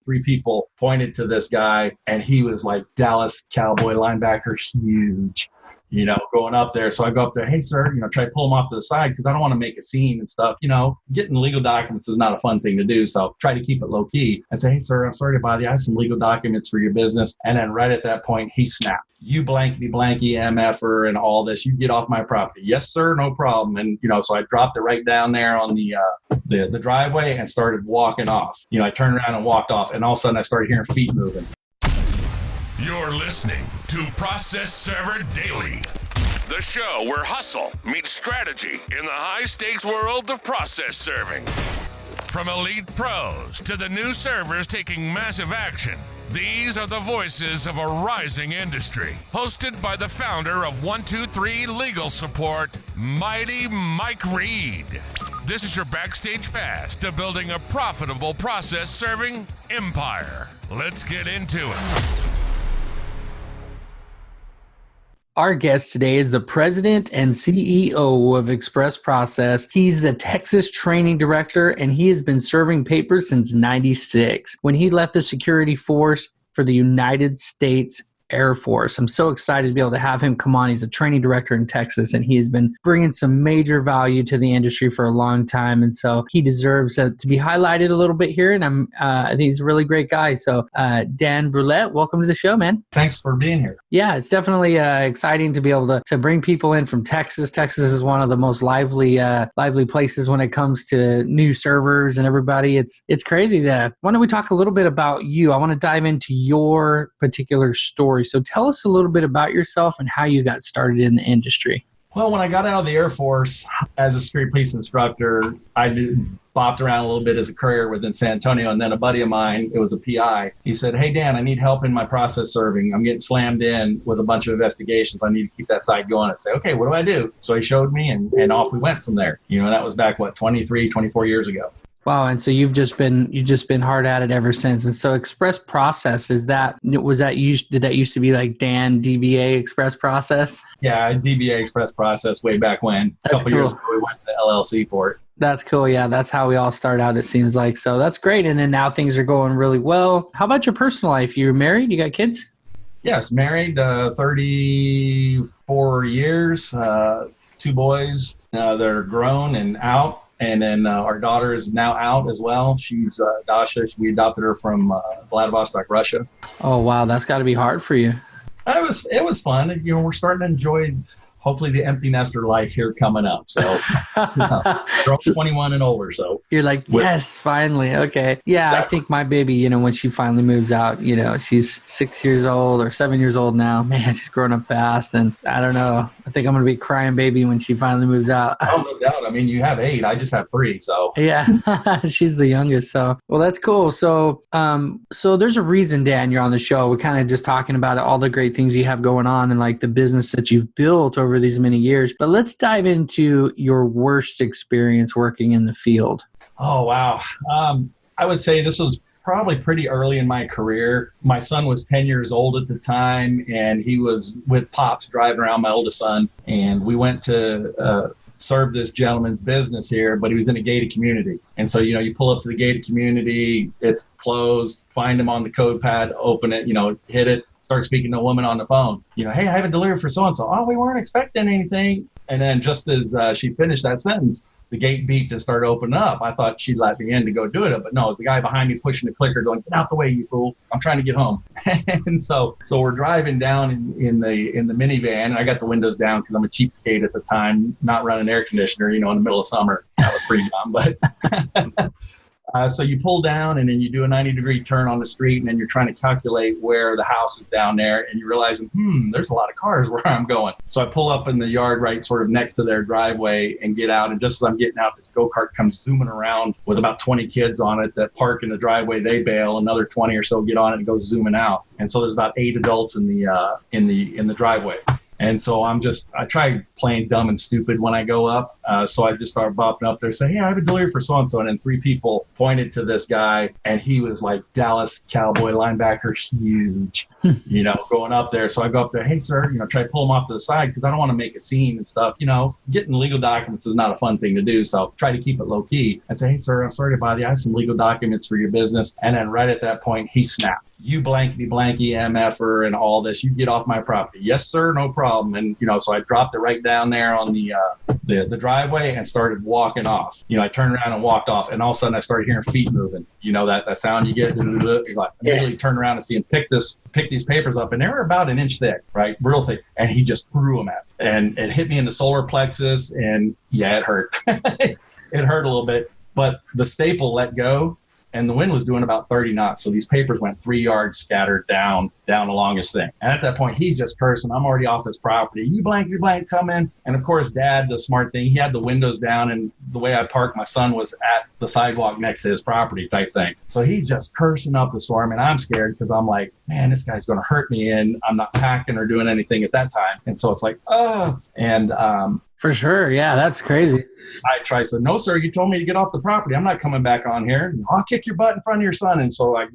3 people pointed to this guy, and he was like Dallas Cowboy linebacker, huge, going up there. So I go up there, hey, sir, try to pull him off to the side because I don't want to make a scene and stuff. Getting legal documents is not a fun thing to do. So try to keep it low key and say, hey, sir, I'm sorry to bother you. I have some legal documents for your business. And then right at that point, he snapped. You blankety blanky MFer and all this. You get off my property. Yes, sir, no problem. And, so I dropped it right down there on the driveway and started walking off. I turned around and walked off. And all of a sudden I started hearing feet moving. You're listening to Process Server Daily, the show where hustle meets strategy in the high-stakes world of process serving. From elite pros to the new servers taking massive action, these are the voices of a rising industry. Hosted by the founder of 123 Legal Support, Mighty Mike Reid. This is your backstage pass to building a profitable process serving empire. Let's get into it. Our guest today is the president and CEO of Express Process. He's the Texas training director, and he has been serving papers since '96 when he left the security force for the United States Air Force. I'm so excited to be able to have him come on. He's a training director in Texas, and he has been bringing some major value to the industry for a long time. And so he deserves to be highlighted a little bit here. And I think he's a really great guy. So Dan Brouillette, welcome to the show, man. Thanks for being here. Yeah, it's definitely exciting to be able to bring people in from Texas. Texas is one of the most lively places when it comes to new servers and everybody. It's crazy. Why don't we talk a little bit about you? I want to dive into your particular story. So tell us a little bit about yourself and how you got started in the industry. Well, when I got out of the Air Force as a security police instructor, I bopped around a little bit as a courier within San Antonio. And then a buddy of mine, it was a PI, he said, hey, Dan, I need help in my process serving. I'm getting slammed in with a bunch of investigations. I need to keep that side going. I say, okay, what do I do? So he showed me and off we went from there. That was back, 24 years ago. Wow. And so you've just been hard at it ever since. And so Express Process, did that used to be like Dan DBA Express Process? Yeah, DBA Express Process way back when. A couple years ago, we went to LLC for it. That's cool. Yeah, that's how we all start out, it seems like. So that's great. And then now things are going really well. How about your personal life? You're married? You got kids? Yes, married, 34 years, 2 boys. They're grown and out. And then our daughter is now out as well. She's Dasha. We adopted her from Vladivostok, Russia. Oh, wow. That's got to be hard for you. It was fun. We're starting to enjoy, hopefully, the empty nester life here coming up. So, they're all 21 and older. So you're like, yes, finally. Okay. Yeah, I think my baby, when she finally moves out, she's 6 years old or 7 years old now. Man, she's growing up fast. And I don't know. I think I'm going to be crying baby when she finally moves out. Oh, no doubt. I mean, you have 8. I just have 3. So yeah, she's the youngest. So, well, that's cool. So, so there's a reason, Dan, you're on the show. We're kind of just talking about all the great things you have going on and like the business that you've built over these many years. But let's dive into your worst experience working in the field. Oh, wow. I would say this was probably pretty early in my career. My son was 10 years old at the time, and he was with Pops driving around, my oldest son. And we went to serve this gentleman's business here, but he was in a gated community. And so, you pull up to the gated community, it's closed, find him on the code pad, open it, hit it, start speaking to a woman on the phone. Hey, I have a delivery for so-and-so. Oh, we weren't expecting anything. And then just as she finished that sentence, the gate beeped and started opening up. I thought she'd let me in to go do it, but no, it was the guy behind me pushing the clicker going, get out the way, you fool. I'm trying to get home. And so we're driving down in the minivan, and I got the windows down because I'm a cheapskate at the time, not running air conditioner, in the middle of summer. That was pretty dumb, but so you pull down and then you do a 90-degree turn on the street, and then you're trying to calculate where the house is down there, and you realize, there's a lot of cars where I'm going. So I pull up in the yard right sort of next to their driveway and get out, and just as I'm getting out, this go-kart comes zooming around with about 20 kids on it that park in the driveway. They bail, another 20 or so get on it and goes zooming out. And so there's about 8 adults in the driveway. And so I try playing dumb and stupid when I go up. So I just started bopping up there saying, hey, I have a delivery for so-and-so. And then 3 people pointed to this guy, and he was like Dallas Cowboy linebacker, huge, going up there. So I go up there, hey, sir, try to pull him off to the side because I don't want to make a scene and stuff. Getting legal documents is not a fun thing to do. So try to keep it low key. I say, hey, sir, I'm sorry to bother you. I have some legal documents for your business. And then right at that point, he snapped. You blankety blanky MFer and all this, you get off my property. Yes, sir, no problem. And, so I dropped it right down there on the driveway and started walking off. I turned around and walked off, and all of a sudden I started hearing feet moving. that sound you get. Like, immediately turned around and see him pick these papers up, and they were about an inch thick, right? Real thick. And he just threw them at me. And it hit me in the solar plexus, and yeah, it hurt. It hurt a little bit. But the staple let go, and the wind was doing about 30 knots. So these papers went 3 yards scattered down along his thing. And at that point, he's just cursing. I'm already off this property. You blank, come in. And of course, Dad, the smart thing, he had the windows down, and the way I parked my son was at the sidewalk next to his property type thing. So he's just cursing up the storm, and I'm scared because I'm like, man, this guy's going to hurt me, and I'm not packing or doing anything at that time. And so it's like, oh. And for sure. Yeah, that's crazy. I tried. So, no, sir, you told me to get off the property. I'm not coming back on here. I'll kick your butt in front of your son. And so I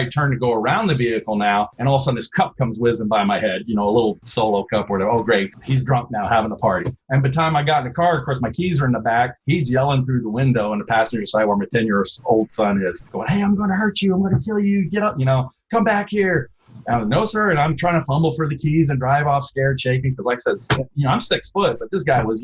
turn to go around the vehicle now. And all of a sudden this cup comes whizzing by my head, a little solo cup where, oh, great. He's drunk now having a party. And by the time I got in the car, of course, my keys are in the back. He's yelling through the window in the passenger side where my 10-year-old son is going, hey, I'm going to hurt you. I'm going to kill you. Get up, come back here. No, sir. And I'm trying to fumble for the keys and drive off scared, shaking. Because like I said, I'm 6 foot, but this guy was,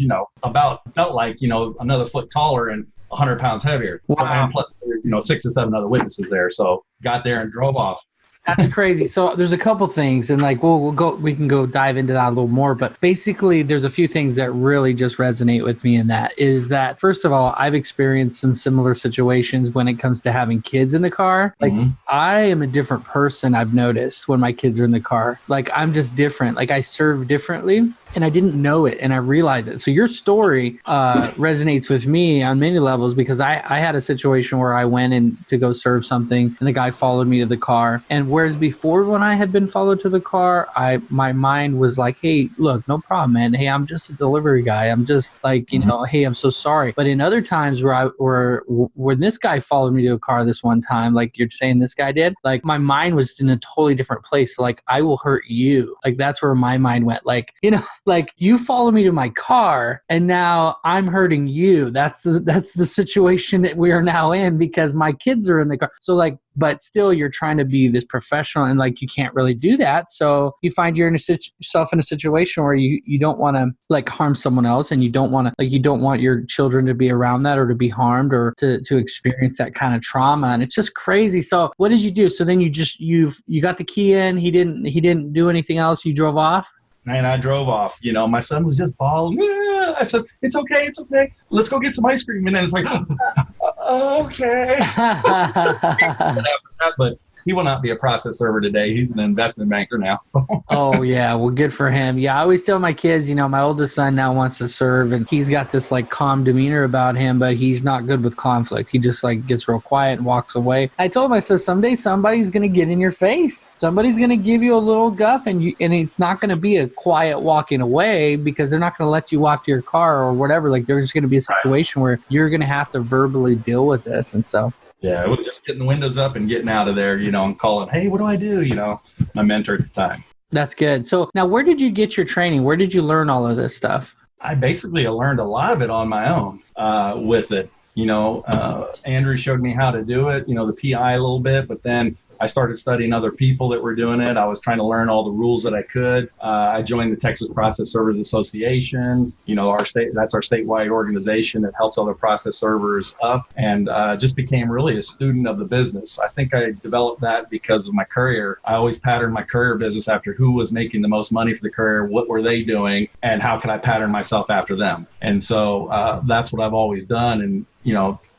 felt like, another foot taller and 100 pounds heavier. Wow. So, and plus there's, 6 or 7 other witnesses there. So got there and drove off. That's crazy. So there's a couple things, and like we can go dive into that a little more, but basically there's a few things that really just resonate with me, and that is that, first of all, I've experienced some similar situations when it comes to having kids in the car. Like I am a different person, I've noticed, when my kids are in the car. Like I'm just different. Like I serve differently, and I didn't know it, and I realized it. So your story resonates with me on many levels, because I had a situation where I went in to go serve something, and the guy followed me to the car. And whereas before, when I had been followed to the car, my mind was like, hey, look, no problem, man. Hey, I'm just a delivery guy. I'm just like, hey, I'm so sorry. But in other times when this guy followed me to a car this one time, like you're saying this guy did, like my mind was in a totally different place. So, like, I will hurt you. Like that's where my mind went. Like, like you follow me to my car and now I'm hurting you. That's the situation that we are now in, because my kids are in the car. So like, but still you're trying to be this professional, and like you can't really do that. So you find yourself in a situation where you don't want to like harm someone else, and you don't want your children to be around that or to be harmed or to experience that kind of trauma. And it's just crazy. So what did you do? So then you got the key in, he didn't do anything else. You drove off? And I drove off. My son was just bawling. I said, it's okay. Let's go get some ice cream. And then it's like, okay. But he will not be a process server today. He's an investment banker now. So. Oh, yeah. Well, good for him. Yeah, I always tell my kids, my oldest son now wants to serve, and he's got this like calm demeanor about him, but he's not good with conflict. He just like gets real quiet and walks away. I told him, I said, someday somebody's going to get in your face. Somebody's going to give you a little guff, and it's not going to be a quiet walking away, because they're not going to let you walk to your car or whatever. Like there's going to be a situation where you're going to have to verbally deal with this. And so. Yeah, it was just getting the windows up and getting out of there, and calling, hey, what do I do? My mentor at the time. That's good. So now, where did you get your training? Where did you learn all of this stuff? I basically learned a lot of it on my own with it. Andrew showed me how to do it, the PI a little bit, but then I started studying other people that were doing it. I was trying to learn all the rules that I could. I joined the Texas Process Servers Association. That's our statewide organization that helps other process servers up, and just became really a student of the business. I think I developed that because of my career. I always patterned my career business after who was making the most money for the career, what were they doing, and how could I pattern myself after them. And so that's what I've always done, and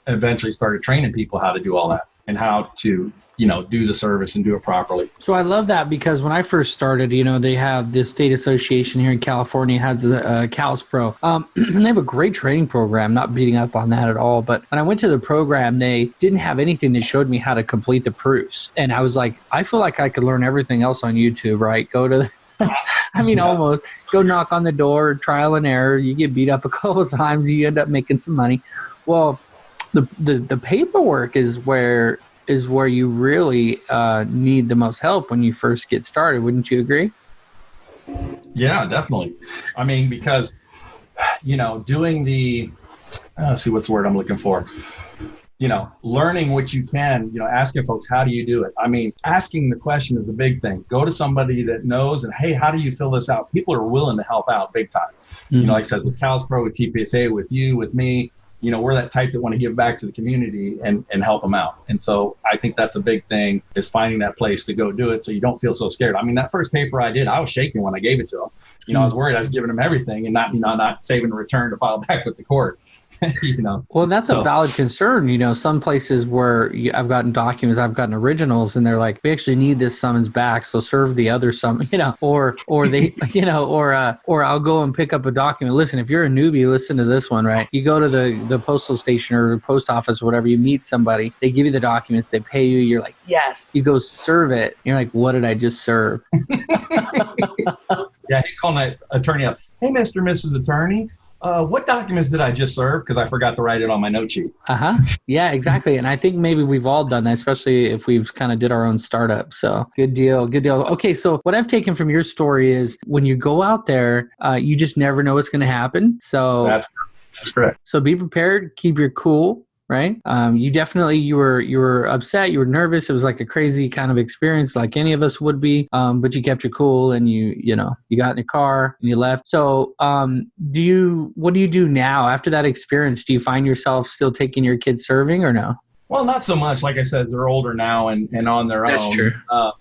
eventually started training people how to do all that and how to do the service and do it properly. So I love that, because when I first started, they have the state association here in California has the CALS Pro. And they have a great training program, not beating up on that at all. But when I went to the program, they didn't have anything that showed me how to complete the proofs. And I was like, I feel like I could learn everything else on YouTube, right? Go to I mean, Yeah. almost. Go knock on the door, trial and error. You get beat up a couple of times, you end up making some money. Well, the paperwork is where you really need the most help when you first get started. Wouldn't you agree? Yeah, definitely. I mean, because, doing the, see what's the word I'm looking for, learning what you can, asking folks, how do you do it? I mean, asking the question is a big thing. Go to somebody that knows and, hey, how do you fill this out? People are willing to help out big time. Mm-hmm. Like I said, with CalSpro, with TPSA, with you, with me, we're that type that want to give back to the community and help them out. And so I think that's a big thing, is finding that place to go do it so you don't feel so scared. I mean, that first paper I did, I was shaking when I gave it to them. I was worried I was giving them everything and not saving a return to file back with the court. Well, that's a valid concern. Some places where I've gotten documents, I've gotten originals, and they're like, we actually need this summons back, so serve the other summons, or they, or I'll go and pick up a document. Listen, if you're a newbie, listen to this one, right? You go to the postal station or the post office or whatever, you meet somebody, they give you the documents, they pay you, you're like, yes, you go serve it. You're like, what did I just serve? Yeah, he called my attorney up. Hey, Mr. and Mrs. Attorney, what documents did I just serve? Because I forgot to write it on my note sheet. Yeah, exactly. And I think maybe we've all done that, especially if we've kind of did our own startup. So good deal. Okay, so what I've taken from your story is when you go out there, you just never know what's going to happen. So That's correct. So be prepared. Keep your cool. Right. You were upset. You were nervous. It was like a crazy kind of experience, like any of us would be. But you kept your cool and you got in your car and you left. So what do you do now after that experience? Do you find yourself still taking your kids serving or no? Well, not so much. Like I said, they're older now and on their own. That's true.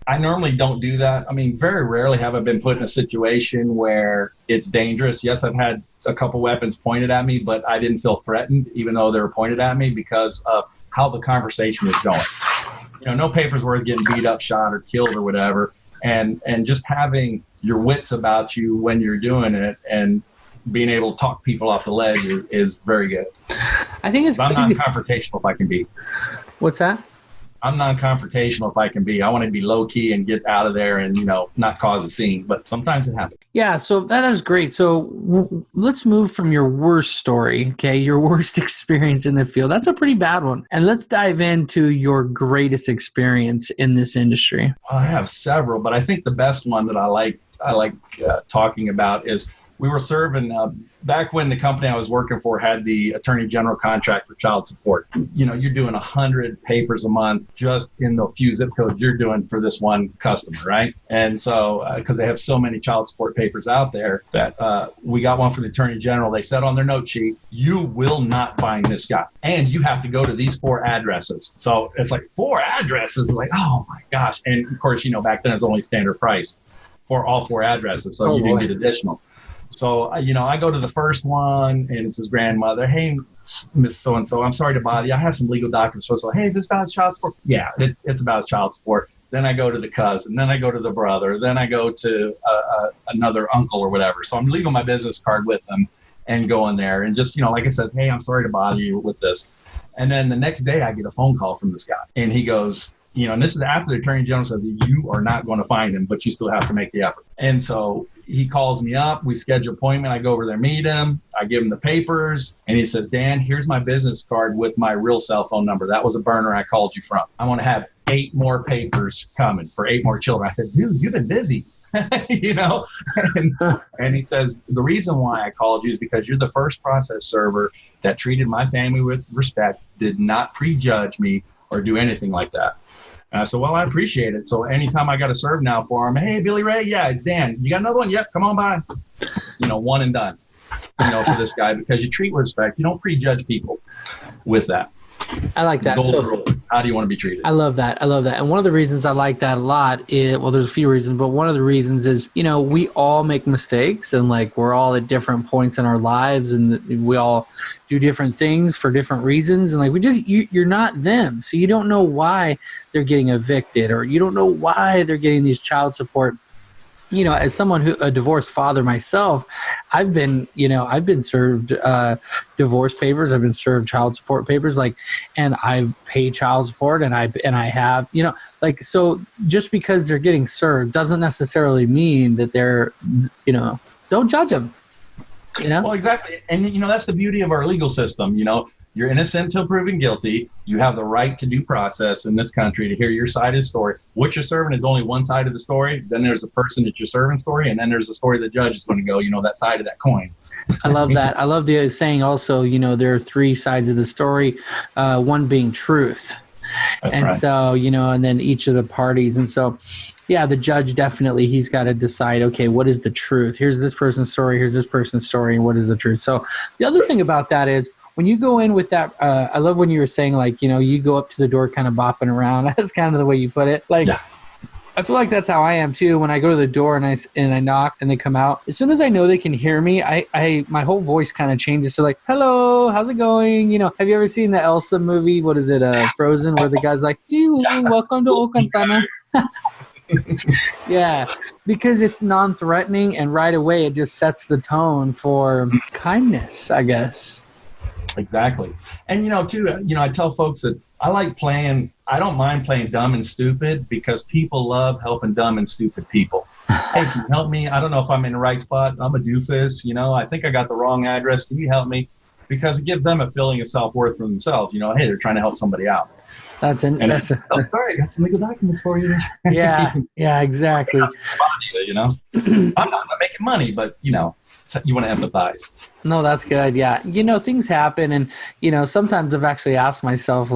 I normally don't do that. I mean, very rarely have I been put in a situation where it's dangerous. Yes, I've had a couple weapons pointed at me, but I didn't feel threatened, even though they were pointed at me, because of how the conversation was going. No papers worth getting beat up, shot, or killed or whatever. And just having your wits about you when you're doing it and being able to talk people off the ledge is very good. I think it's I'm crazy. non-confrontational if I can be. What's that? I'm non-confrontational if I can be. I want to be low-key and get out of there and, not cause a scene. But sometimes it happens. Yeah, so that is great. So let's move from your worst story, okay, your worst experience in the field. That's a pretty bad one. And let's dive into your greatest experience in this industry. Well, I have several, but I think the best one that I like talking about is we were serving back when the company I was working for had the Attorney General contract for child support. You're doing 100 papers a month just in the few zip codes you're doing for this one customer, right? And so, because they have so many child support papers out there that we got one for the Attorney General. They said on their note sheet, you will not find this guy. And you have to go to these 4 addresses. So it's like 4 addresses, like, oh my gosh. And of course, back then it's only standard price for all 4 addresses. So you didn't get additional. So, I go to the first one and it's his grandmother. Hey, Miss So-and-so, I'm sorry to bother you. I have some legal documents. So, hey, is this about his child support? Yeah, it's about his child support. Then I go to the cousin. Then I go to the brother. Then I go to another uncle or whatever. So I'm leaving my business card with them and going there. And just, like I said, hey, I'm sorry to bother you with this. And then the next day I get a phone call from this guy. And he goes, and this is after the Attorney General said that you are not going to find him, but you still have to make the effort. And so he calls me up. We schedule an appointment. I go over there, meet him. I give him the papers. And he says, Dan, here's my business card with my real cell phone number. That was a burner I called you from. I want to have 8 more papers coming for 8 more children. I said, dude, you've been busy. And he says, the reason why I called you is because you're the first process server that treated my family with respect, did not prejudge me or do anything like that. And I said, well, I appreciate it. So anytime I got to serve now for him, hey, Billy Ray, yeah, it's Dan. You got another one? Yep, come on by. One and done, for this guy, because you treat with respect. You don't prejudge people with that. I like that. So, how do you want to be treated? I love that. And one of the reasons I like that a lot is, well, there's a few reasons, but one of the reasons is, we all make mistakes and we're all at different points in our lives and we all do different things for different reasons. And you're not them. So you don't know why they're getting evicted or you don't know why they're getting these child support as someone a divorced father myself, I've been served divorce papers. I've been served child support papers, and I've paid child support, and I have, so just because they're getting served doesn't necessarily mean that they're, don't judge them. Well, exactly. And, that's the beauty of our legal system. You're innocent until proven guilty. You have the right to due process in this country to hear your side of the story. What you're serving is only one side of the story. Then there's the person that you're serving story. And then there's the story the judge is going to go, that side of that coin. I love that. I love the saying also, there are three sides of the story, one being truth. That's and right. So, and then each of the parties. And so, yeah, the judge definitely, he's got to decide, okay, what is the truth? Here's this person's story. Here's this person's story. And what is the truth? So the other thing about that is when you go in with that, I love when you were saying, you go up to the door kind of bopping around. That's kind of the way you put it. Yeah. I feel like that's how I am too. When I go to the door and I knock and they come out, as soon as I know they can hear me, my whole voice kind of changes to hello, how's it going? Have you ever seen the Elsa movie? What is it? Frozen, where the guy's like, hey, welcome to Okansana. Yeah, because it's non-threatening, and right away it just sets the tone for kindness, I guess. Exactly. And, I tell folks that I don't mind playing dumb and stupid because people love helping dumb and stupid people. Hey, can you help me? I don't know if I'm in the right spot. I'm a doofus. I think I got the wrong address. Can you help me? Because it gives them a feeling of self-worth for themselves. Hey, they're trying to help somebody out. Sorry, I got some legal documents for you. Yeah, exactly. I'm not making money, but, you want to empathize. No, that's good. Yeah. Things happen. And, sometimes I've actually asked myself,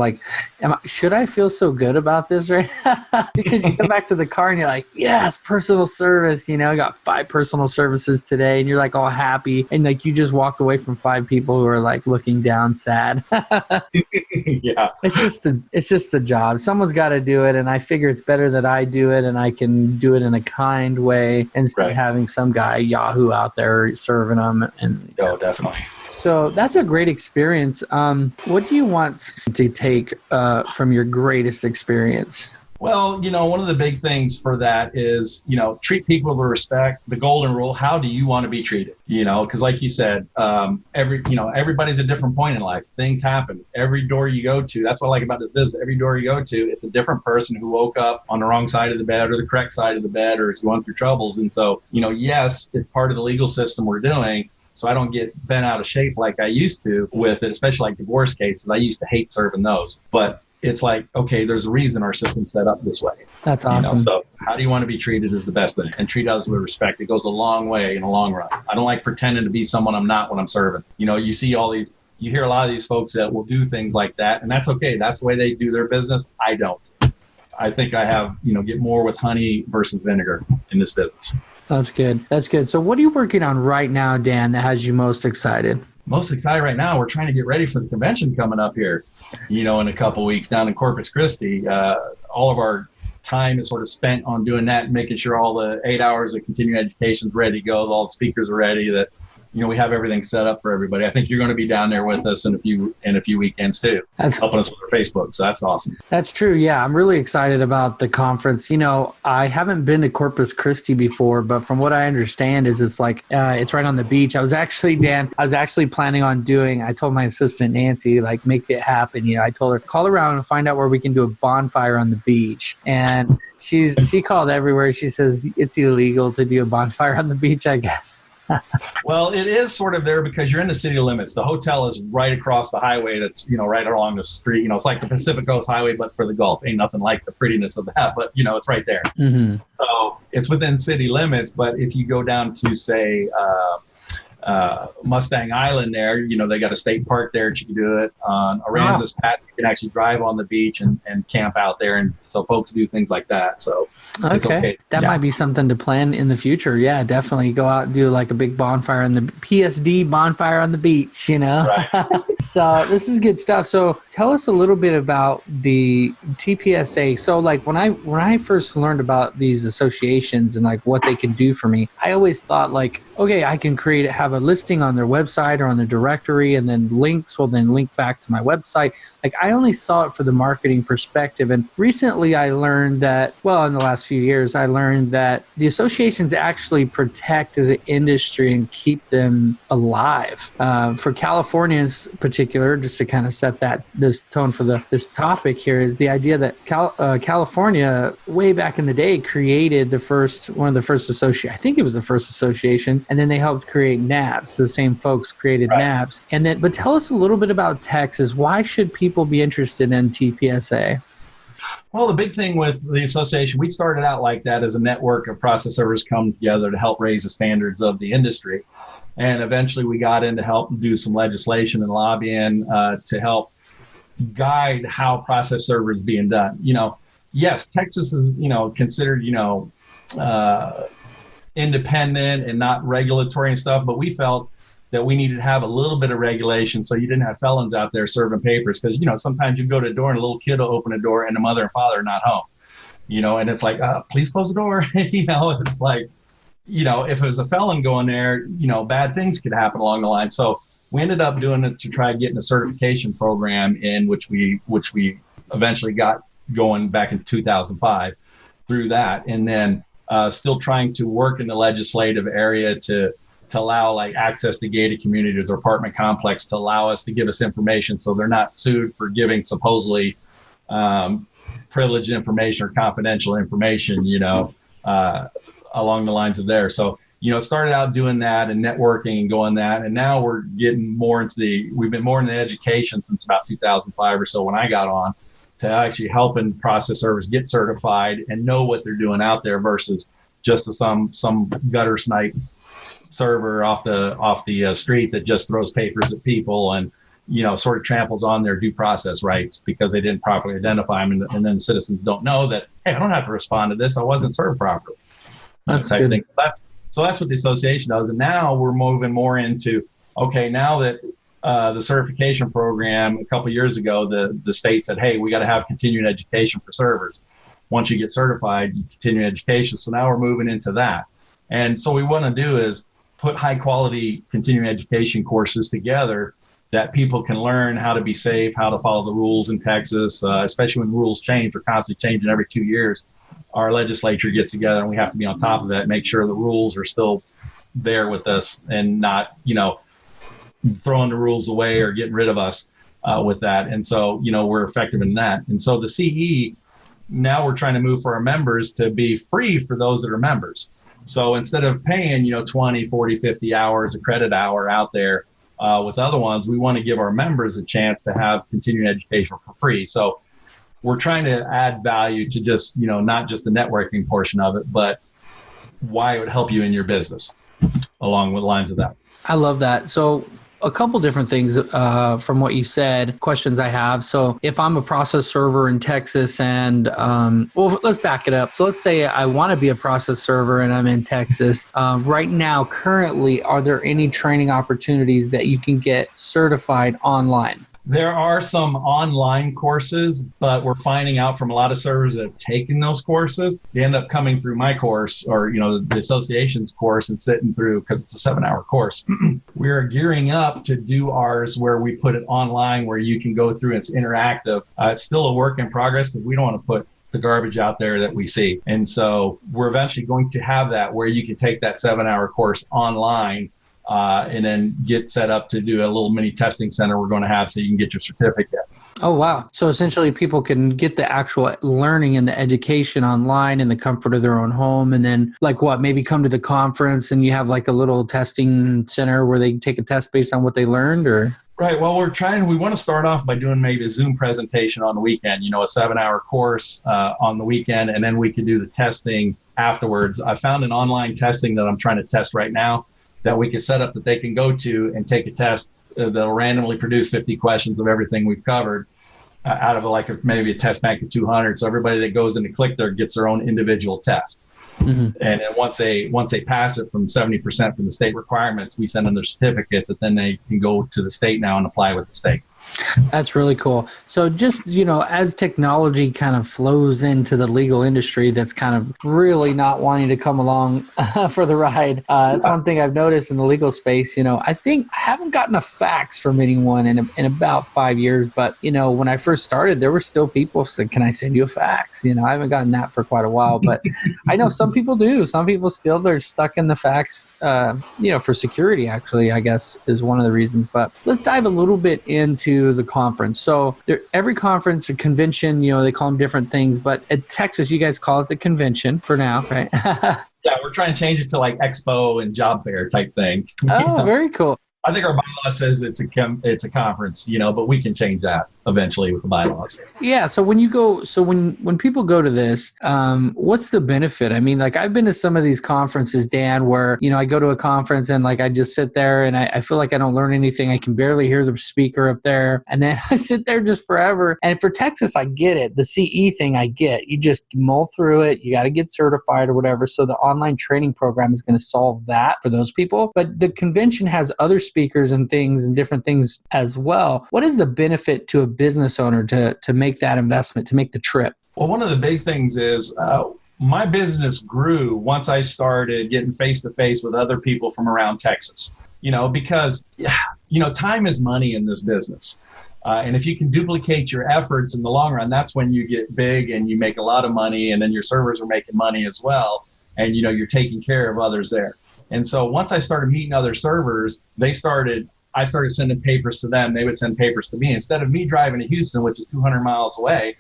should I feel so good about this right now? Because you come back to the car and you're like, yes, personal service. I got 5 personal services today. And you're all happy. And you just walked away from 5 people who are looking down sad. Yeah. It's just the job. Someone's got to do it. And I figure it's better that I do it and I can do it in a kind way instead of having some guy Yahoo out there serving them. And Oh, definitely. So that's a great experience. What do you want to take from your greatest experience? Well, one of the big things for that is, treat people with respect. The golden rule, how do you want to be treated? Because like you said, everybody's at a different point in life. Things happen. Every door you go to, that's what I like about this business. Every door you go to, it's a different person who woke up on the wrong side of the bed or the correct side of the bed or is going through troubles. And so, yes, it's part of the legal system we're doing. So I don't get bent out of shape like I used to with it, especially divorce cases. I used to hate serving those. But it's okay, there's a reason our system's set up this way. That's awesome. So how do you want to be treated is the best thing. And treat others with respect. It goes a long way in the long run. I don't like pretending to be someone I'm not when I'm serving. You see you hear a lot of these folks that will do things like that. And that's okay. That's the way they do their business. I don't. I think I have, get more with honey versus vinegar in this business. That's good. So what are you working on right now, Dan, that has you most excited? Most excited right now, we're trying to get ready for the convention coming up here, in a couple of weeks down in Corpus Christi. All of our time is sort of spent on doing that and making sure all the 8 hours of continuing education is ready to go. All the speakers are ready, that we have everything set up for everybody. I think you're going to be down there with us in a few weekends too. That's helping us with our Facebook. So that's awesome. That's true. Yeah. I'm really excited about the conference. I haven't been to Corpus Christi before, but from what I understand is it's it's right on the beach. I was actually planning on I told my assistant, Nancy, make it happen. I told her, call around and find out where we can do a bonfire on the beach. And she called everywhere. She says it's illegal to do a bonfire on the beach, I guess. Well, it is sort of there because you're in the city limits. The hotel is right across the highway that's, right along the street. It's like the Pacific Coast Highway, but for the Gulf. Ain't nothing like the prettiness of that, but, it's right there. Mm-hmm. So it's within city limits. But if you go down to, say, Mustang Island there, they got a state park there that you can do it. On Aransas Pass, you can actually drive on the beach and camp out there. And so folks do things like that. So it's okay. That might be something to plan in the future. Yeah, definitely go out and do a big bonfire on the PSD bonfire on the beach, Right. So this is good stuff. So tell us a little bit about the TPSA. So when I first learned about these associations and what they can do for me, I always thought okay, I can have a listing on their website or on the directory, and then links will then link back to my website. Like, I only saw it for the marketing perspective. And recently I learned that, well, in the last few years, I learned that the associations actually protect the industry and keep them alive. For Californians in particular, just to kind of set this tone for this topic here, is the idea that California, way back in the day, created one of the first associations. I think it was the first association, and then they helped create NABs. The same folks created NABs. But tell us a little bit about Texas. Why should people be interested in TPSA? Well, the big thing with the association, we started out like that as a network of process servers come together to help raise the standards of the industry. And eventually we got in to help do some legislation and lobbying to help guide how process server is being done. Yes, Texas is, considered, independent and not regulatory and stuff, but we felt that we needed to have a little bit of regulation so you didn't have felons out there serving papers. Because, sometimes you go to a door and a little kid will open a door and the mother and father are not home, and it's like, please close the door. It's like, if it was a felon going there, bad things could happen along the line. So we ended up doing it to try getting a certification program in which we eventually got going back in 2005 through that. And then still trying to work in the legislative area to allow like access to gated communities or apartment complex to allow us to give us information so they're not sued for giving supposedly privileged information or confidential information, along the lines of there. So, started out doing that and networking and going that. And now we're getting more we've been more in the education since about 2005 or so when I got on to actually helping process servers get certified and know what they're doing out there versus just some gutter snipe server off the street that just throws papers at people and sort of tramples on their due process rights because they didn't properly identify them, and then citizens don't know that, hey, I don't have to respond to this, I wasn't served properly. That's type good. thing. So that's what the association does, and now we're moving more into, okay, now that the certification program a couple of years ago, the state said, hey, we got to have continuing education for servers. Once you get certified, you continue education. So now we're moving into that. And so what we want to do is put high quality continuing education courses together that people can learn how to be safe, how to follow the rules in Texas, especially when rules change. They're constantly changing every 2 years. Our legislature gets together and we have to be on top of that, make sure the rules are still there with us and not, throwing the rules away or getting rid of us with that. And so, we're effective in that. And so the CE, now we're trying to move for our members to be free for those that are members. So instead of paying, 20, 40, 50 hours, a credit hour out there with other ones, we want to give our members a chance to have continuing education for free. So we're trying to add value to just, not just the networking portion of it, but why it would help you in your business along with the lines of that. I love that. So a couple different things from what you said, questions I have. So if I'm a process server in Texas and, let's back it up. So let's say I want to be a process server and I'm in Texas. Right now, currently, are there any training opportunities that you can get certified online? There are some online courses, but we're finding out from a lot of servers that have taken those courses, they end up coming through my course or, the association's course and sitting through, because it's a 7-hour course. We're gearing up to do ours where we put it online where you can go through and it's interactive. It's still a work in progress because we don't want to put the garbage out there that we see. And so we're eventually going to have that where you can take that 7-hour course online and then get set up to do a little mini testing center we're going to have so you can get your certificate. Oh, wow. So essentially people can get the actual learning and the education online in the comfort of their own home. And then maybe come to the conference and you have like a little testing center where they can take a test based on what they learned or? Right. Well, we want to start off by doing maybe a Zoom presentation on the weekend, a 7-hour course on the weekend, and then we can do the testing afterwards. I found an online testing that I'm trying to test right now that we can set up that they can go to and take a test that'll randomly produce 50 questions of everything we've covered out of maybe a test bank of 200. So everybody that goes in to click there gets their own individual test. Mm-hmm. And then once they pass it from 70% from the state requirements, we send them their certificate that then they can go to the state now and apply with the state. That's really cool. So just, as technology kind of flows into the legal industry that's kind of really not wanting to come along for the ride, that's one thing I've noticed in the legal space. I think I haven't gotten a fax from anyone in about 5 years, but, when I first started, there were still people said, can I send you a fax? I haven't gotten that for quite a while, but I know some people do. Some people still, they're stuck in the fax, for security, actually, I guess is one of the reasons. But let's dive a little bit into the conference. So every conference or convention, they call them different things, but at Texas, you guys call it the convention for now, right? Yeah, we're trying to change it to like expo and job fair type thing. Oh, very cool. I think our bylaw says it's a conference, but we can change that eventually with the bylaws. Yeah. So when people go to this, what's the benefit? I mean, like I've been to some of these conferences, Dan, where, I go to a conference and like I just sit there and I feel like I don't learn anything. I can barely hear the speaker up there. And then I sit there just forever. And for Texas, I get it. The CE thing, I get. You just mull through it. You got to get certified or whatever. So the online training program is going to solve that for those people. But the convention has other speakers and things and different things as well. What is the benefit to a business owner to make that investment, to make the trip? Well, one of the big things is my business grew once I started getting face-to-face with other people from around Texas, because, time is money in this business. And if you can duplicate your efforts in the long run, that's when you get big and you make a lot of money, and then your servers are making money as well. And, you're taking care of others there. And so once I started meeting other servers, I started sending papers to them. They would send papers to me. Instead of me driving to Houston, which is 200 miles away,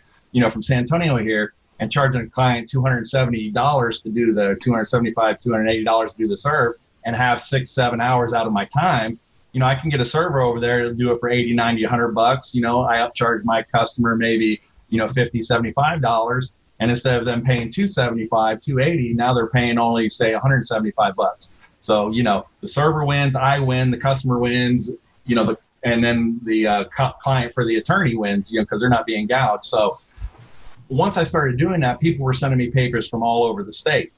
from San Antonio here, and charging a client $270 to do the $275, $280 to do the serve and have 6-7 hours out of my time, I can get a server over there to do it for 80, 90, 100 bucks. I upcharge my customer maybe, $50, $75. And instead of them paying $275, $280, now they're paying only, say, $175. So, the server wins, I win, the customer wins, and then the client for the attorney wins, because they're not being gouged. So once I started doing that, people were sending me papers from all over the state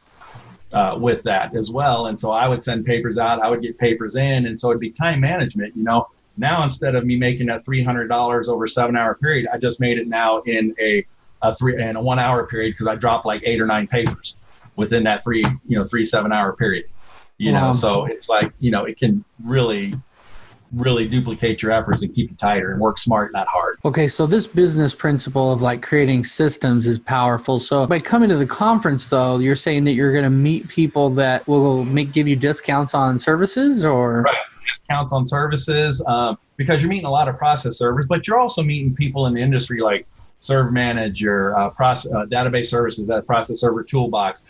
with that as well. And so I would send papers out, I would get papers in. And so it'd be time management, Now, instead of me making that $300 over a 7-hour period, I just made it now in a 1 hour period, because I dropped like 8 or 9 papers within that 3 7-hour period. So it's like, it can really duplicate your efforts and keep you tighter and work smart, not hard. Okay, so this business principle of like creating systems is powerful. So by coming to the conference, though, you're saying that you're going to meet people that will give you discounts on services, or right, discounts on services, because you're meeting a lot of process servers, but you're also meeting people in the industry like Serve Manager, database services, that process server toolbox.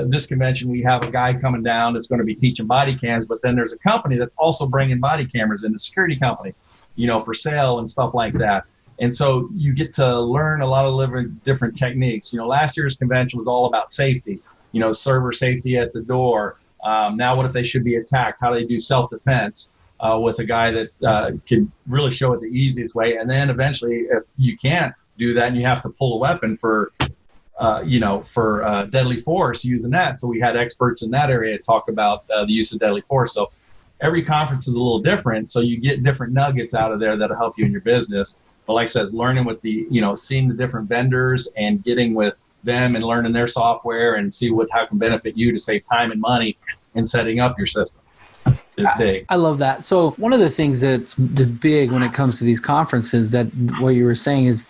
This convention, we have a guy coming down that's going to be teaching body cams, but then there's a company that's also bringing body cameras in, the security company, for sale and stuff like that. And so you get to learn a lot of different techniques. Last year's convention was all about safety, server safety at the door. Now, what if they should be attacked? How do they do self-defense with a guy that can really show it the easiest way. And then eventually, if you can't do that and you have to pull a weapon for deadly force using that. So we had experts in that area talk about the use of deadly force. So every conference is a little different. So you get different nuggets out of there that'll help you in your business. But like I said, learning with seeing the different vendors and getting with them and learning their software and see how can benefit you to save time and money in setting up your system is big. I love that. So one of the things that's big when it comes to these conferences, that what you were saying is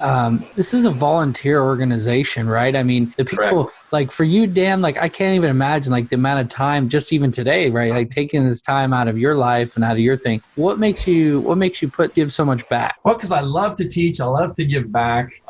this is a volunteer organization, right? I mean, the people, correct, like for you, Dan, like I can't even imagine like the amount of time, just even today, right? Like taking this time out of your life and out of your thing. What makes you give so much back? Well, because I love to teach. I love to give back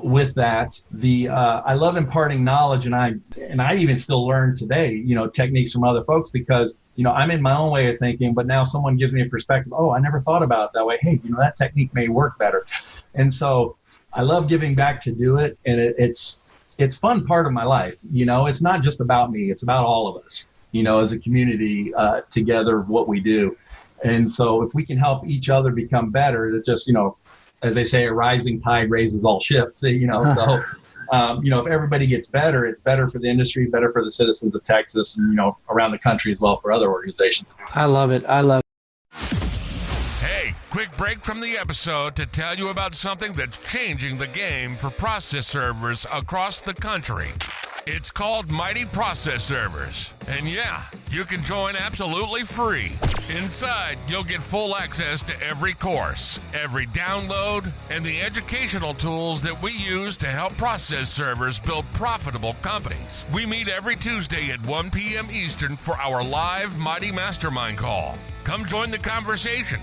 with that. I love imparting knowledge, and I even still learn today, techniques from other folks, because I'm in my own way of thinking, but now someone gives me a perspective. Oh, I never thought about it that way. Hey, that technique may work better. And so I love giving back to do it. And it's fun part of my life. It's not just about me. It's about all of us, as a community together, what we do. And so if we can help each other become better, that just, as they say, a rising tide raises all ships, so if everybody gets better, it's better for the industry, better for the citizens of Texas, and, around the country as well for other organizations. I love it. Hey, quick break from the episode to tell you about something that's changing the game for process servers across the country. It's called Mighty Process Servers. And yeah, you can join absolutely free. Inside, you'll get full access to every course, every download, and the educational tools that we use to help process servers build profitable companies. We meet every Tuesday at 1 p.m. Eastern for our live Mighty Mastermind call. Come join the conversation.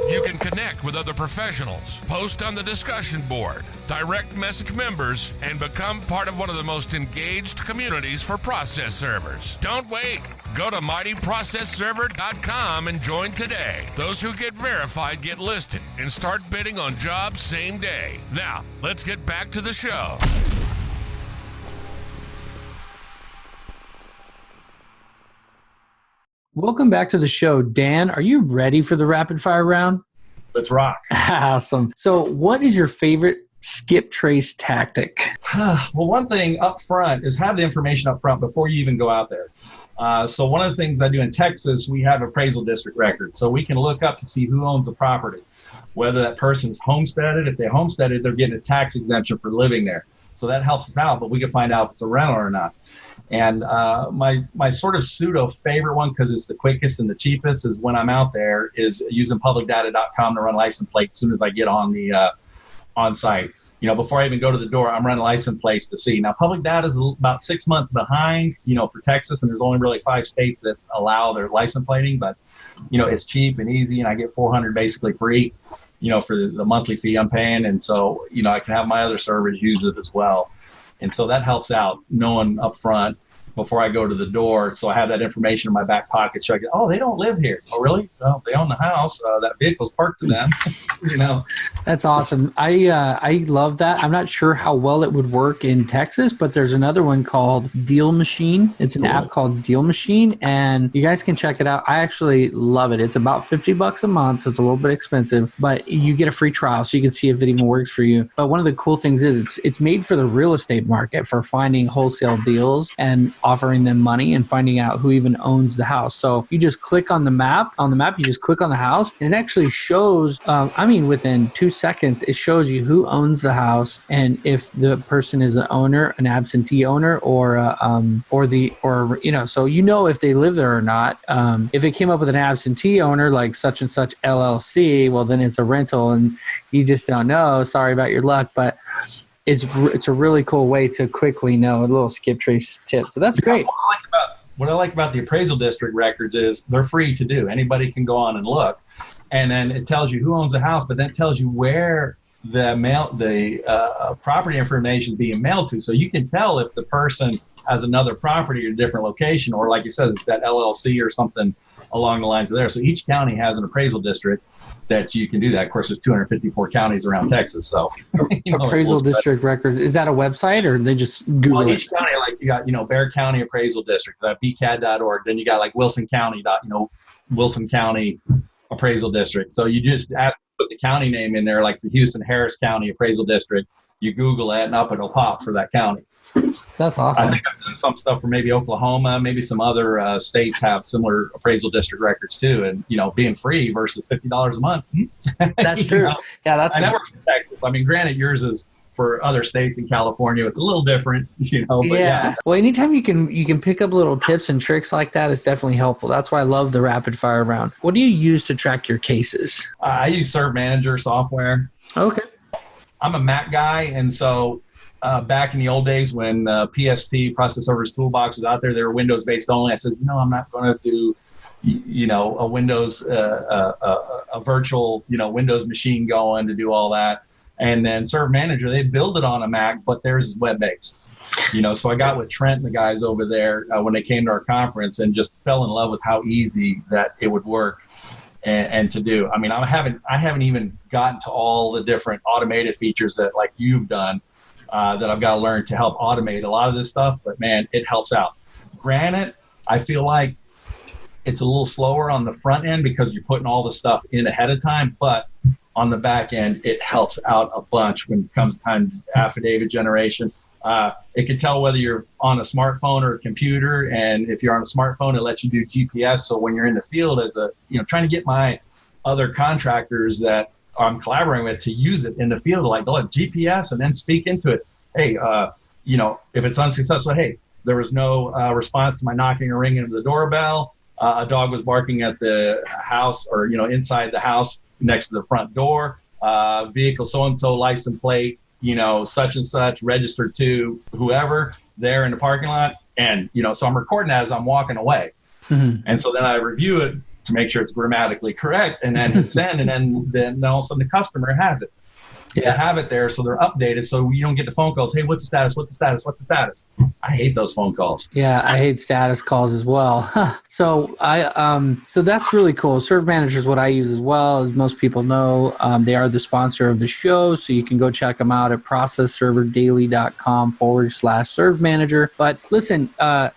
You can connect with other professionals, post on the discussion board, direct message members, and become part of one of the most engaged communities for process servers. Don't wait. Go to mightyprocessserver.com and join today. Those who get verified get listed and start bidding on jobs same day. Now, let's get back to the show. Welcome back to the show. Dan, are you ready for the rapid fire round? Let's rock. Awesome. So what is your favorite skip trace tactic? Well, one thing up front is have the information up front before you even go out there. So one of the things I do in Texas, we have appraisal district records. So we can look up to see who owns the property, whether that person's homesteaded. If they homesteaded, they're getting a tax exemption for living there. So that helps us out, but we can find out if it's a rental or not. And my sort of pseudo favorite one, because it's the quickest and the cheapest, is when I'm out there, is using publicdata.com to run license plates as soon as I get on the on site. Before I even go to the door, I'm running license plates to see. Now, public data is about 6 months behind, for Texas, and there's only really 5 states that allow their license plating, but, it's cheap and easy, and I get 400 basically free, for the monthly fee I'm paying. And so, I can have my other servers use it as well. And so that helps out knowing up front before I go to the door. So I have that information in my back pocket. So I go, oh, they don't live here. Oh, really? Well, they own the house. That vehicle's parked to them. That's awesome. I love that. I'm not sure how well it would work in Texas, but there's another one called Deal Machine. It's an app called Deal Machine, and you guys can check it out. I actually love it. It's about $50 a month, so it's a little bit expensive, but you get a free trial so you can see if it even works for you. But one of the cool things is it's made for the real estate market, for finding wholesale deals and offering them money and finding out who even owns the house. So you just click on the map. On the map, you just click on the house, and it actually shows, within 2 seconds, it shows you who owns the house and if the person is an owner, an absentee owner, so if they live there or not. If it came up with an absentee owner, like such and such LLC, well, then it's a rental, and you just don't know. Sorry about your luck, but it's a really cool way to quickly know, a little skip trace tip. So that's great. What I like about the appraisal district records is they're free to do. Anybody can go on and look. And then it tells you who owns the house, but then it tells you where the property information is being mailed to. So you can tell if the person has another property or a different location, or like you said, it's that LLC or something along the lines of there. So each county has an appraisal district that you can do that. Of course, there's 254 counties around Texas. So appraisal district records, is that a website, or they just Google it? Each county, like you got, Bear County Appraisal District, bcad.org. Then you got like Wilson County, Wilson County Appraisal District. So you just ask to put the county name in there, like the Houston Harris County Appraisal District. You Google it, and up it'll pop for that county. That's awesome. I think I've done some stuff for maybe Oklahoma, maybe some other states have similar appraisal district records too. And, being free versus $50 a month. That's true. Yeah, that's and that works in Texas. I mean, granted, yours is for other states in California. It's a little different, but yeah. Well, anytime you can pick up little tips and tricks like that, it's definitely helpful. That's why I love the rapid fire round. What do you use to track your cases? I use Serve Manager software. Okay. I'm a Mac guy, and so back in the old days when PST, Process Servers Toolbox, was out there, they were Windows-based only. I said, I'm not going to do, a Windows, a virtual, Windows machine going to do all that. And then Serve Manager, they build it on a Mac, but theirs is web-based. So I got with Trent and the guys over there when they came to our conference and just fell in love with how easy that it would work. And to do. I mean, I haven't even gotten to all the different automated features that like you've done that I've got to learn to help automate a lot of this stuff. But man, it helps out. Granted, I feel like it's a little slower on the front end because you're putting all the stuff in ahead of time. But on the back end, it helps out a bunch when it comes time to affidavit generation. It can tell whether you're on a smartphone or a computer, and if you're on a smartphone, it lets you do GPS. So when you're in the field trying to get my other contractors that I'm collaborating with to use it in the field, like they'll have GPS and then speak into it. Hey, if it's unsuccessful, hey, there was no response to my knocking or ringing of the doorbell. A dog was barking at the house or, inside the house next to the front door. Vehicle so-and-so, license plate, such and such, registered to whoever there in the parking lot. And, so I'm recording as I'm walking away. Mm-hmm. And so then I review it to make sure it's grammatically correct, and then hit send, and then all of a sudden the customer has it. Yeah. They have it there, so they're updated, so you don't get the phone calls. Hey, what's the status? What's the status? What's the status? I hate those phone calls. Yeah, I hate status calls as well. So so that's really cool. Serve Manager is what I use as well, as most people know. They are the sponsor of the show, so you can go check them out at processserverdaily.com/Serve Manager. But listen,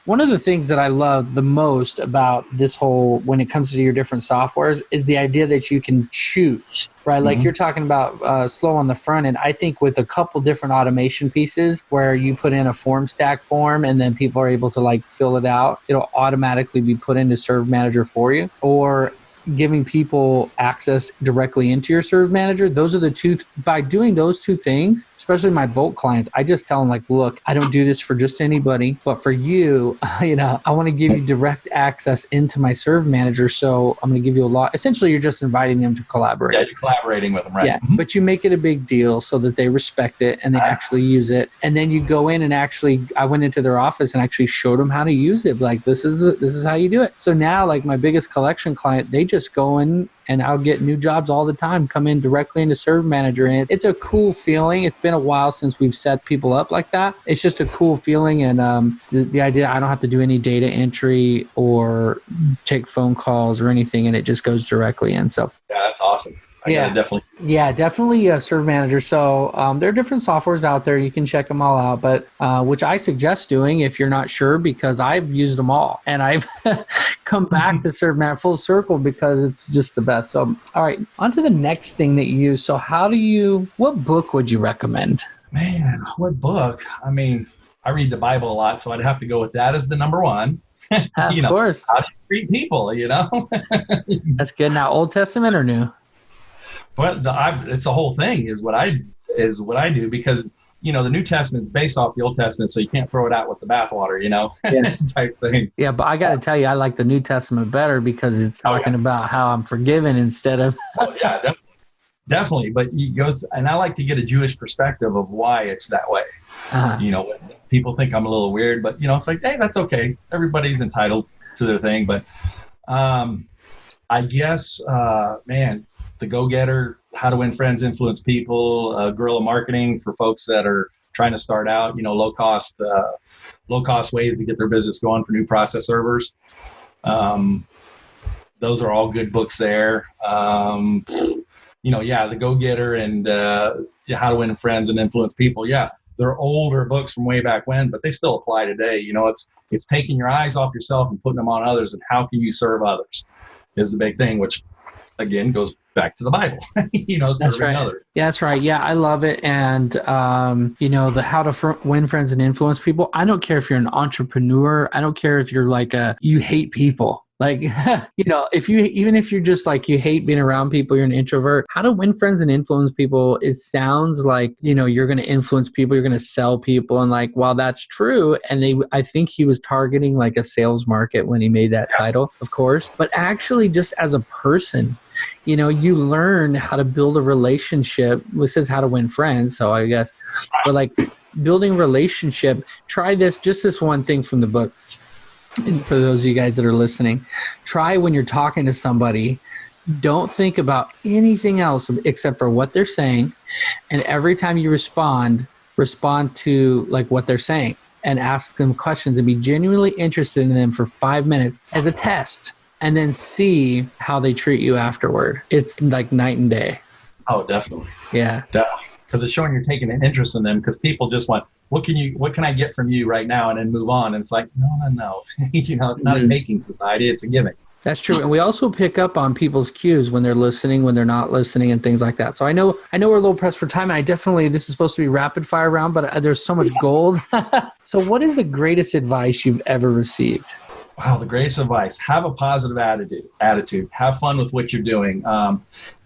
one of the things that I love the most about this whole, when it comes to your different softwares, is the idea that you can choose. Right, like you're talking about slow on the front end. I think with a couple different automation pieces where you put in a form stack form and then people are able to fill it out, it'll automatically be put into Serve Manager for you, or giving people access directly into your Serve Manager. Those are the two. By doing those two things, especially my bulk clients, I just tell them look, I don't do this for just anybody, but for you, I want to give you direct access into my Serve Manager. So I'm going to give you a lot. Essentially, you're just inviting them to collaborate. Yeah, you're collaborating with them, right? Yeah, but you make it a big deal so that they respect it and they actually use it. And then you go in and I went into their office and actually showed them how to use it. This is how you do it. So now, my biggest collection client, they just go in, and I'll get new jobs all the time come in directly into Serve Manager. And it's a cool feeling. It's been a while since we've set people up like that. It's just a cool feeling. And the idea, I don't have to do any data entry or take phone calls or anything, and it just goes directly in. So yeah, that's awesome. Definitely Serve Manager. So there are different softwares out there. You can check them all out, but which I suggest doing if you're not sure, because I've used them all and I've come back to Serve Manager full circle because it's just the best. So, all right, on to the next thing that you use. So what book would you recommend? Man, what book? I mean, I read the Bible a lot, so I'd have to go with that as the number one. Of course. How do you treat people, That's good. Now, Old Testament or New? But it's the whole thing is what I do, because the New Testament is based off the Old Testament, so you can't throw it out with the bathwater, type thing. Yeah, but I got to tell you, I like the New Testament better because it's talking about how I'm forgiven instead of. Oh yeah, definitely. But he goes, and I like to get a Jewish perspective of why it's that way. Uh-huh. People think I'm a little weird, but it's hey, that's okay. Everybody's entitled to their thing, but I guess, The Go-Getter, How to Win Friends, Influence People, guerrilla marketing for folks that are trying to start out, low cost ways to get their business going for new process servers. Those are all good books there. The Go-Getter and How to Win Friends and Influence People. Yeah, they're older books from way back when, but they still apply today. It's taking your eyes off yourself and putting them on others, and how can you serve others is the big thing, which again goes back to the Bible, That's right. Others. Yeah, that's right. Yeah, I love it. And, the how to win friends and influence people. I don't care if you're an entrepreneur. I don't care if you're you hate people. If you're just you hate being around people, you're an introvert. How to win friends and influence people, it sounds like, you're going to influence people, you're going to sell people. And while that's true, and I think he was targeting a sales market when he made that title, of course, but actually just as a person, you learn how to build a relationship. It says how to win friends. So I guess, but building relationship, try just this one thing from the book. And for those of you guys that are listening, try when you're talking to somebody, don't think about anything else except for what they're saying. And every time you respond to what they're saying and ask them questions and be genuinely interested in them for 5 minutes as a test, and then see how they treat you afterward. It's night and day. Oh, definitely. Yeah. Definitely. Because it's showing you're taking an interest in them, because people just want, what can I get from you right now, and then move on. And it's no. It's not a taking society, it's a giving. That's true. And we also pick up on people's cues when they're listening, when they're not listening, and things like that. So I know we're a little pressed for time, and this is supposed to be rapid fire round, but there's so much gold. So what is the greatest advice you've ever received? Wow, the greatest advice: have a positive attitude, have fun with what you're doing.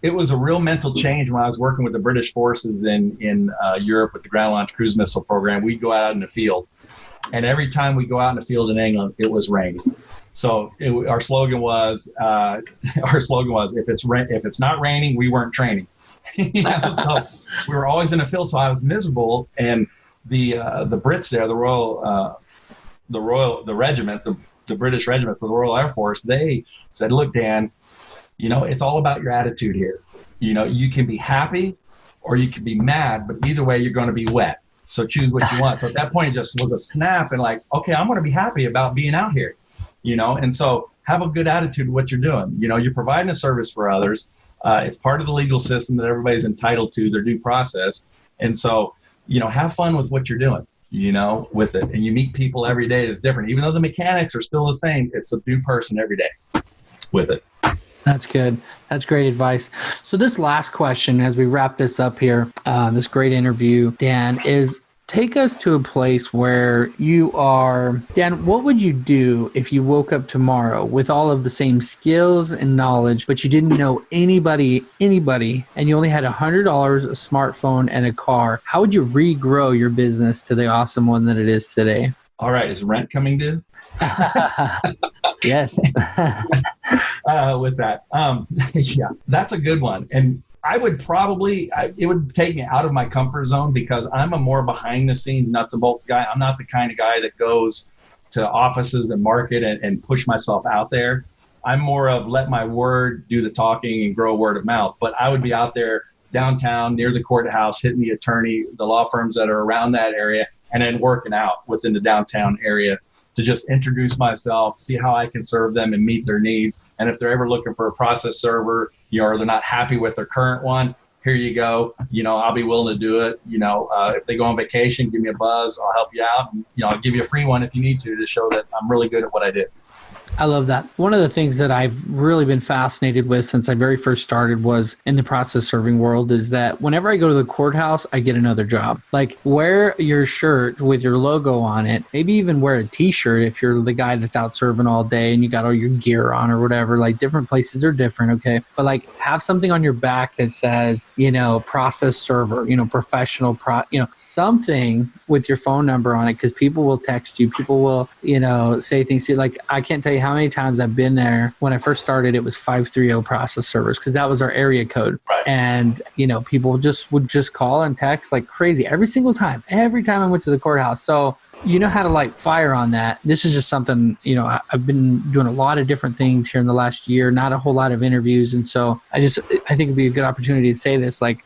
It was a real mental change when I was working with the British forces in Europe with the ground launch cruise missile program. We'd go out in the field, and every time we go out in the field in England, it was raining. So our slogan was if it's not raining, we weren't training. So we were always in the field. So I was miserable, and the Brits there, the British regiment for the Royal Air Force, they said, look, Dan, it's all about your attitude here. You can be happy or you can be mad, but either way, you're going to be wet. So choose what you want. So at that point, it just was a snap and like, okay, I'm going to be happy about being out here, and so have a good attitude of what you're doing. You're providing a service for others. It's part of the legal system that everybody's entitled to, their due process. And so, have fun with what you're doing, with it. And you meet people every day that's different. Even though the mechanics are still the same, it's a new person every day with it. That's good. That's great advice. So this last question, as we wrap this up here, this great interview, Dan, is take us to a place where you are. Dan, what would you do if you woke up tomorrow with all of the same skills and knowledge, but you didn't know anybody, and you only had $100, a smartphone, and a car? How would you regrow your business to the awesome one that it is today? All right. Is rent coming due? Yes. With that. Yeah, that's a good one. And I would it would take me out of my comfort zone because I'm a more behind the scenes nuts and bolts guy. I'm not the kind of guy that goes to offices and market and push myself out there. I'm more of let my word do the talking and grow word of mouth. But I would be out there downtown near the courthouse, hitting the law firms that are around that area, and then working out within the downtown area to just introduce myself, see how I can serve them and meet their needs. And if they're ever looking for a process server, or they're not happy with their current one, here you go. I'll be willing to do it. If they go on vacation, give me a buzz. I'll help you out. And, I'll give you a free one if you need to show that I'm really good at what I do. I love that. One of the things that I've really been fascinated with since I very first started was in the process serving world is that whenever I go to the courthouse, I get another job. Like wear your shirt with your logo on it, maybe even wear a t-shirt if you're the guy that's out serving all day and you got all your gear on or whatever. Like different places are different, okay? But like have something on your back that says, process server, professional, something with your phone number on it, because people will text you, people will, say things to you. Like I can't tell you how many times I've been there. When I first started, it was 530 process servers because that was our area code. Right. And, people would just call and text like crazy every time I went to the courthouse. So how to light fire on that. This is just something, I've been doing a lot of different things here in the last year, not a whole lot of interviews. And so I think it'd be a good opportunity to say this, like,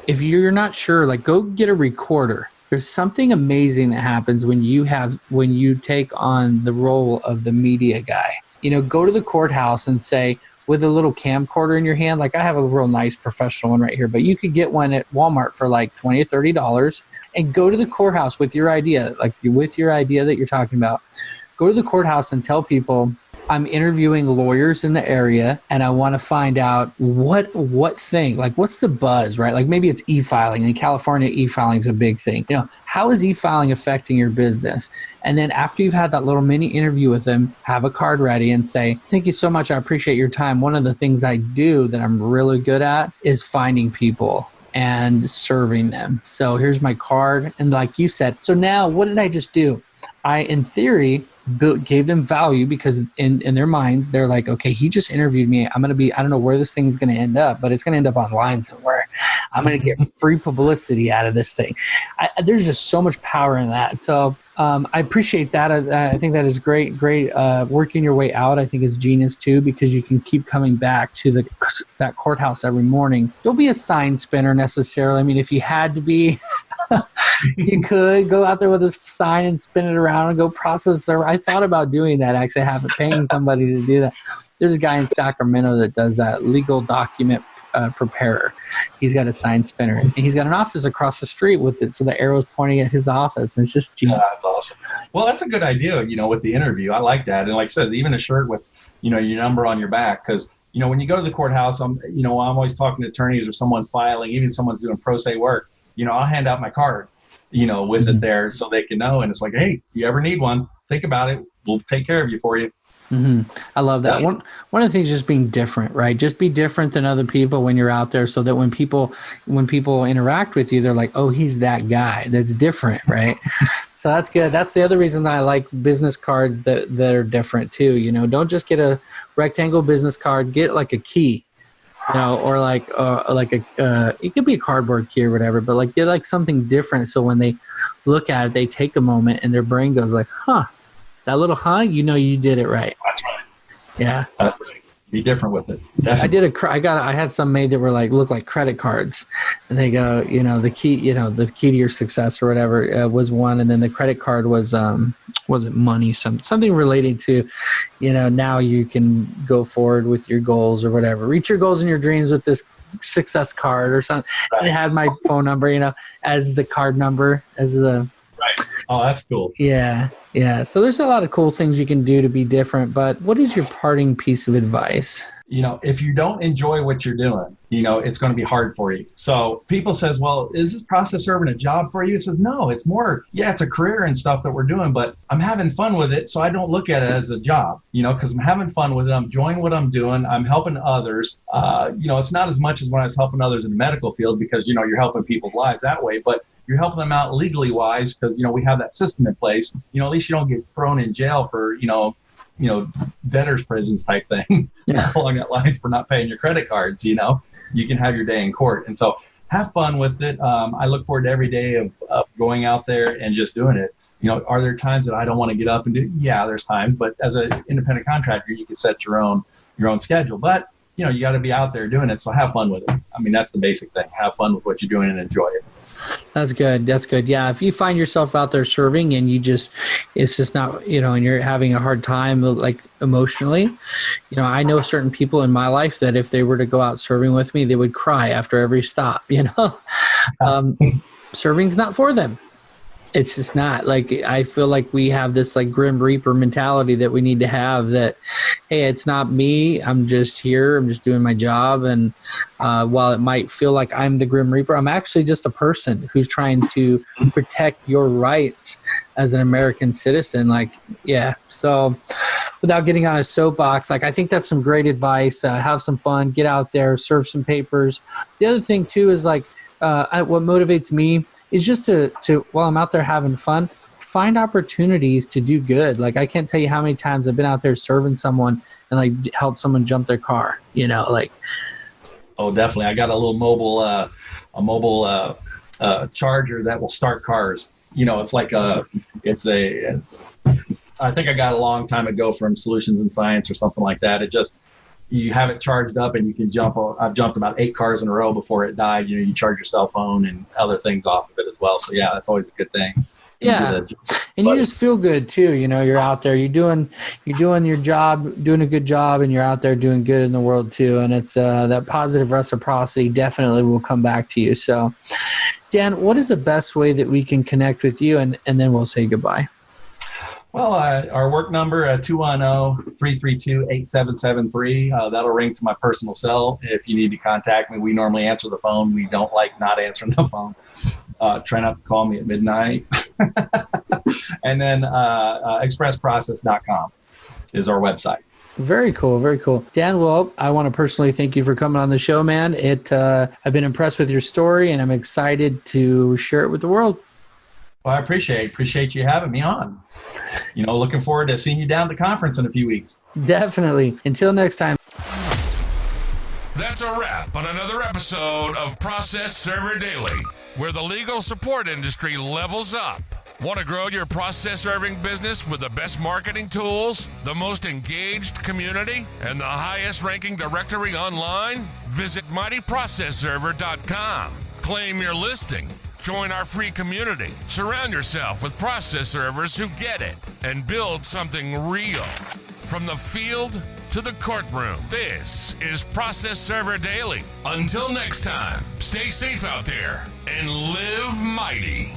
if you're not sure, like go get a recorder. There's something amazing that happens when you take on the role of the media guy. Go to the courthouse and say, with a little camcorder in your hand, like I have a real nice professional one right here, but you could get one at Walmart for like $20 or $30 and go to the courthouse with your idea, that you're talking about. Go to the courthouse and tell people, I'm interviewing lawyers in the area and I want to find out what thing, like what's the buzz, right? Like maybe it's e-filing. In California, e-filing is a big thing. How is e-filing affecting your business? And then after you've had that little mini interview with them, have a card ready and say, thank you so much. I appreciate your time. One of the things I do that I'm really good at is finding people and serving them. So here's my card. And like you said, so now what did I just do? I, in theory, gave them value because in their minds, they're like, okay, he just interviewed me. I don't know where this thing is going to end up, but it's going to end up online somewhere. I'm going to get free publicity out of this thing. There's just so much power in that. So I appreciate that. I think that is great. Working your way out, I think, is genius too, because you can keep coming back to that courthouse every morning. Don't be a sign spinner necessarily. I mean, if you had to be, you could go out there with a sign and spin it around and go process server. I thought about doing that, actually, paying somebody to do that. There's a guy in Sacramento that does that, legal document preparer. He's got a sign spinner and he's got an office across the street with it, so the arrow's pointing at his office, and it's just genius. Yeah, that's awesome. Well, that's a good idea, with the interview. I like that. And like I said, even a shirt with your number on your back, because when you go to the courthouse, I'm always talking to attorneys or someone's filing, even someone's doing pro se work, I'll hand out my card with it there so they can know. And it's like, hey, if you ever need one, think about it. We'll take care of you for you. I love that. One of the things is just being different, right? Just be different than other people when you're out there, so that when people interact with you, they're like, oh, he's that guy that's different, right? So that's good. That's the other reason I like business cards that are different too. You know, don't just get a rectangle business card. Get like a key, you know, or like it could be a cardboard key or whatever, but like get like something different. So when they look at it, they take a moment and their brain goes like, huh. That little you know you did it right. That's right. Yeah. Be different with it. Definitely. I had some made that were like, look like credit cards. And they go, you know, the key to your success or whatever was one. And then the credit card was it money? Something related to, you know, now you can go forward with your goals or whatever. Reach your goals and your dreams with this success card or something. Right. And it had my phone number, you know, as the card number, as the. Right. Oh, that's cool. Yeah. Yeah. So there's a lot of cool things you can do to be different, but what is your parting piece of advice? You know, if you don't enjoy what you're doing, you know, it's going to be hard for you. So people says, well, is this process serving a job for you? It says, no, it's more, it's a career and stuff that we're doing, but I'm having fun with it. So I don't look at it as a job, you know, because I'm having fun with it. I'm enjoying what I'm doing. I'm helping others. You know, it's not as much as when I was helping others in the medical field because, you know, you're helping people's lives that way, but you're helping them out legally wise because, you know, we have that system in place. You know, at least you don't get thrown in jail for, you know, debtors prisons type thing along that lines for not paying your credit cards. You know, you can have your day in court. And so have fun with it. I look forward to every day of going out there and just doing it. You know, are there times that I don't want to get up and do? Yeah, there's times, but as an independent contractor, you can set your own schedule, but you know, you got to be out there doing it. So have fun with it. I mean, that's the basic thing. Have fun with what you're doing and enjoy it. That's good. That's good. Yeah. If you find yourself out there serving and it's just not, you know, and you're having a hard time, like emotionally, you know, I know certain people in my life that if they were to go out serving with me, they would cry after every stop, you know, serving's not for them. It's just not. Like, I feel like we have this like Grim Reaper mentality that we need to have that, hey, it's not me. I'm just here. I'm just doing my job. And while it might feel like I'm the Grim Reaper, I'm actually just a person who's trying to protect your rights as an American citizen. Like, yeah. So without getting on a soapbox, like, I think that's some great advice. Have some fun, get out there, serve some papers. The other thing too is like, what motivates me is just to while I'm out there having fun, find opportunities to do good. Like, I can't tell you how many times I've been out there serving someone and like help someone jump their car, you know, like. Oh, definitely. I got a little mobile charger that will start cars. You know, it's like I think I got a long time ago from Solutions in Science or something like that. It just, you have it charged up and you can jump. I've jumped about 8 cars in a row before it died. You know, you charge your cell phone and other things off of it as well. So yeah, that's always a good thing. Yeah. And you just feel good too. You know, you're out there, you're doing your job, doing a good job, and you're out there doing good in the world too. And it's that positive reciprocity definitely will come back to you. So Dan, what is the best way that we can connect with you? And then we'll say goodbye. Well, our work number, 210-332-8773. That'll ring to my personal cell if you need to contact me. We normally answer the phone. We don't like not answering the phone. Try not to call me at midnight. And then expressprocess.com is our website. Very cool. Very cool. Dan, well, I want to personally thank you for coming on the show, man. I've been impressed with your story, and I'm excited to share it with the world. Well, I appreciate you having me on. You know, looking forward to seeing you down at the conference in a few weeks. Definitely. Until next time. That's a wrap on another episode of Process Server Daily, where the legal support industry levels up. Want to grow your process serving business with the best marketing tools, the most engaged community, and the highest ranking directory online? Visit mightyprocessserver.com. Claim your listing. Join our free community. Surround yourself with process servers who get it and build something real. From the field to the courtroom, this is Process Server Daily. Until next time, stay safe out there and live mighty.